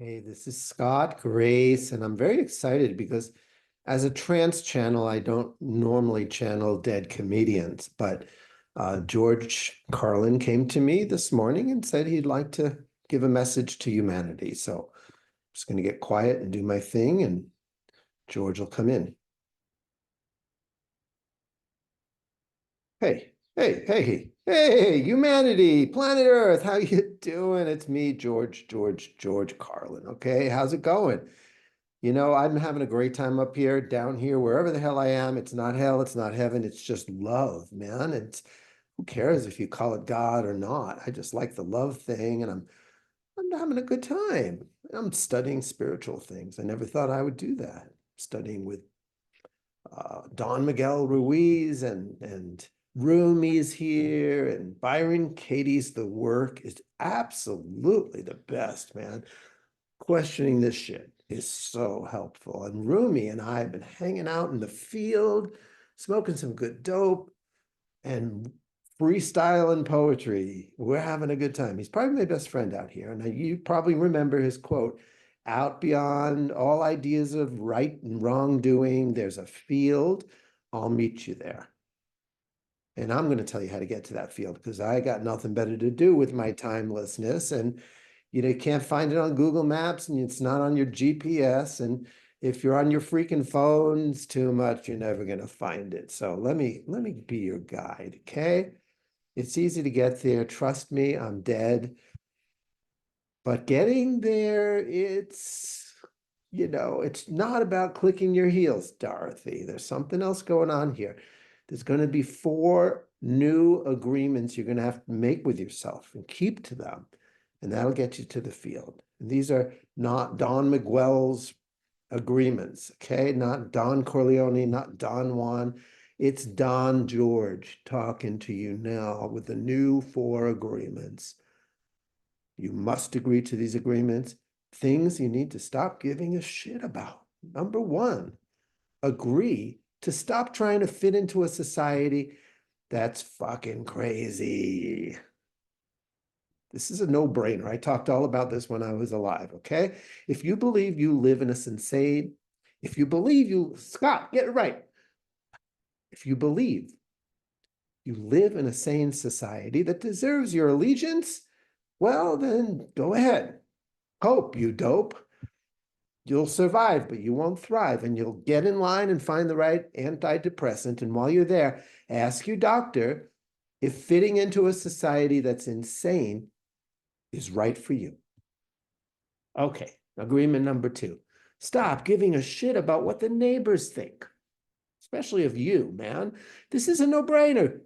Hey, this is Scott Grace, and I'm very excited because as a trance channel, I don't normally channel dead comedians, but George Carlin came to me this morning and said he'd like to give a message to humanity. So I'm just going to get quiet and do my thing, and George will come in. Hey, hey, humanity, planet Earth, how you doing? It's me, George Carlin. Okay, how's it going? I'm having a great time up here, down here, wherever the hell I am. It's not hell, it's not heaven, it's just love, man. It's who cares if you call it God or not? I just like the love thing, and I'm having a good time. I'm studying spiritual things. I never thought I would do that. Studying with Don Miguel Ruiz and Rumi's here, and Byron Katie's the work is absolutely the best, man. Questioning this shit is so helpful. And Rumi and I have been hanging out in the field, smoking some good dope and freestyling poetry. We're having a good time. He's probably my best friend out here. And you probably remember his quote, out beyond all ideas of right and wrongdoing, there's a field. I'll meet you there. And I'm going to tell you how to get to that field because I got nothing better to do with my timelessness. And you can't find it on Google Maps, and it's not on your GPS. And if you're on your freaking phones too much, you're never going to find it. So let me be your guide, okay? It's easy to get there. Trust me, I'm dead. But getting there, it's not about clicking your heels, Dorothy. There's something else going on here. There's going to be 4 new agreements you're going to have to make with yourself and keep to them. And that'll get you to the field. And these are not Don Miguel's agreements, okay? Not Don Corleone, not Don Juan. It's Don George talking to you now with the new 4 agreements. You must agree to these agreements. Things you need to stop giving a shit about. Number 1, agree to stop trying to fit into a society that's fucking crazy. This is a no-brainer. I talked all about this when I was alive, okay? If you believe you live in a insane, if you believe you, Scott, get it right. If you believe you live in a sane society that deserves your allegiance, well, then go ahead. Hope, you dope. You'll survive, but you won't thrive, and you'll get in line and find the right antidepressant. And while you're there, ask your doctor if fitting into a society that's insane is right for you. Okay, agreement number 2. Stop giving a shit about what the neighbors think, especially of you, man. This is a no-brainer.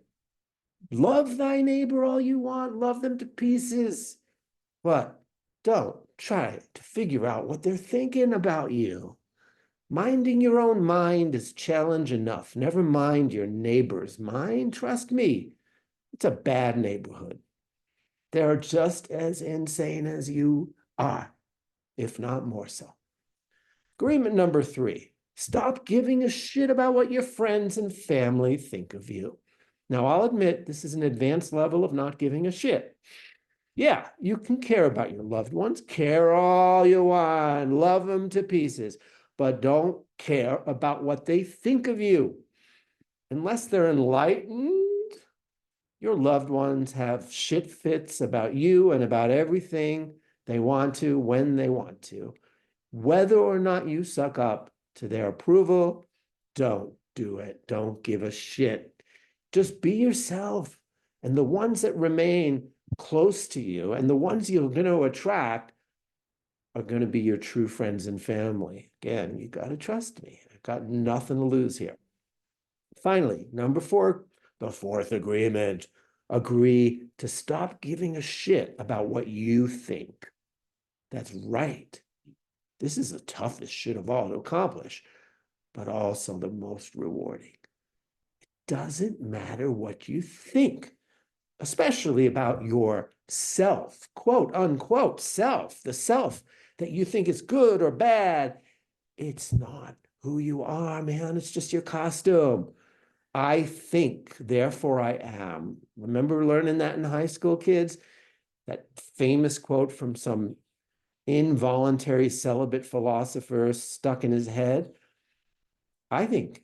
Love thy neighbor all you want. Love them to pieces. But don't try to figure out what they're thinking about you. Minding your own mind is challenge enough. Never mind your neighbor's mind. Trust me, it's a bad neighborhood. They're just as insane as you are, if not more so. Agreement number 3, stop giving a shit about what your friends and family think of you. Now, I'll admit this is an advanced level of not giving a shit. Yeah, you can care about your loved ones, care all you want, love them to pieces, but don't care about what they think of you. Unless they're enlightened, your loved ones have shit fits about you and about everything they want to when they want to. Whether or not you suck up to their approval, don't do it. Don't give a shit. Just be yourself. And the ones that remain close to you and the ones you're going to attract are going to be your true friends and family. Again, you got to trust me. I've got nothing to lose here. Finally, number 4, the 4th agreement. Agree to stop giving a shit about what you think. That's right. This is the toughest shit of all to accomplish, but also the most rewarding. It doesn't matter what you think, especially about your self, quote unquote self, the self that you think is good or bad. It's not who you are, man. It's just your costume. I think, therefore I am. Remember learning that in high school, kids? That famous quote from some involuntary celibate philosopher stuck in his head. I think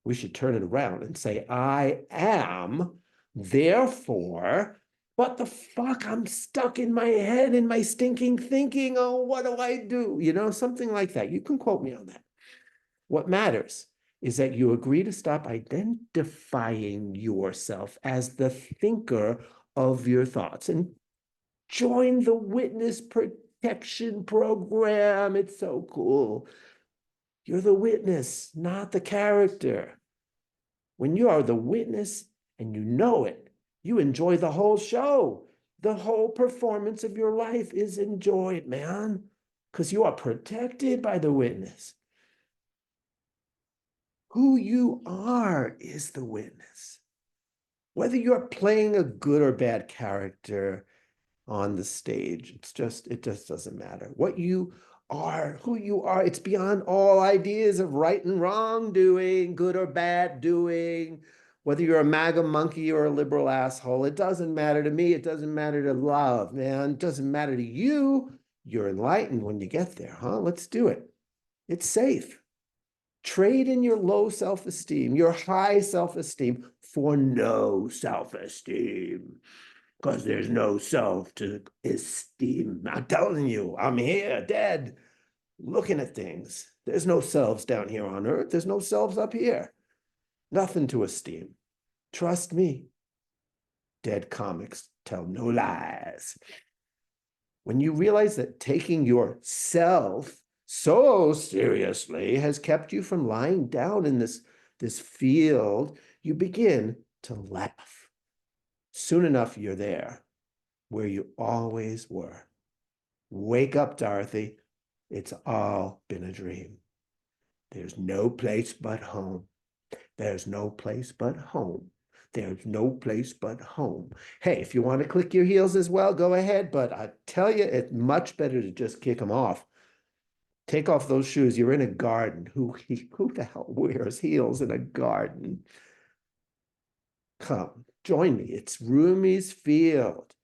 we should turn it around and say, I am, therefore, what the fuck? I'm stuck in my head in my stinking thinking. Oh, what do I do? You know, something like that. You can quote me on that. What matters is that you agree to stop identifying yourself as the thinker of your thoughts and join the witness protection program. It's so cool. You're the witness, not the character. When you are the witness and you know it, you enjoy the whole show. The whole performance of your life is enjoyed, man, because you are protected by the witness. Who you are is the witness. Whether you're playing a good or bad character on the stage, it just doesn't matter. What you are, who you are, it's beyond all ideas of right and wrong doing, good or bad doing, whether you're a MAGA monkey or a liberal asshole. It doesn't matter to me. It doesn't matter to love, man. It doesn't matter to you. You're enlightened when you get there, huh? Let's do it. It's safe. Trade in your low self-esteem, your high self-esteem for no self-esteem, because there's no self to esteem. I'm telling you, I'm here, dead, looking at things. There's no selves down here on earth. There's no selves up here. Nothing to esteem. Trust me. Dead comics tell no lies. When you realize that taking yourself so seriously has kept you from lying down in this field, you begin to laugh. Soon enough, you're there where you always were. Wake up, Dorothy. It's all been a dream. There's no place but home. There's no place but home. There's no place but home. Hey, if you want to click your heels as well, go ahead. But I tell you, it's much better to just kick them off. Take off those shoes. You're in a garden. Who the hell wears heels in a garden? Come, join me. It's Rumi's field.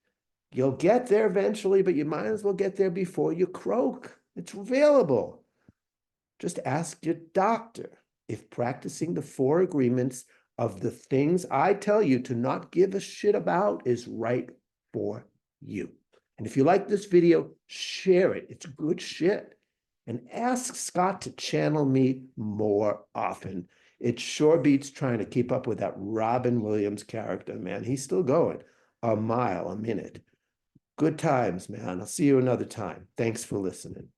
You'll get there eventually, but you might as well get there before you croak. It's available. Just ask your doctor if practicing the 4 agreements of the things I tell you to not give a shit about is right for you. And if you like this video, share it. It's good shit. And ask Scott to channel me more often. It sure beats trying to keep up with that Robin Williams character, man. He's still going a mile a minute. Good times, man. I'll see you another time. Thanks for listening.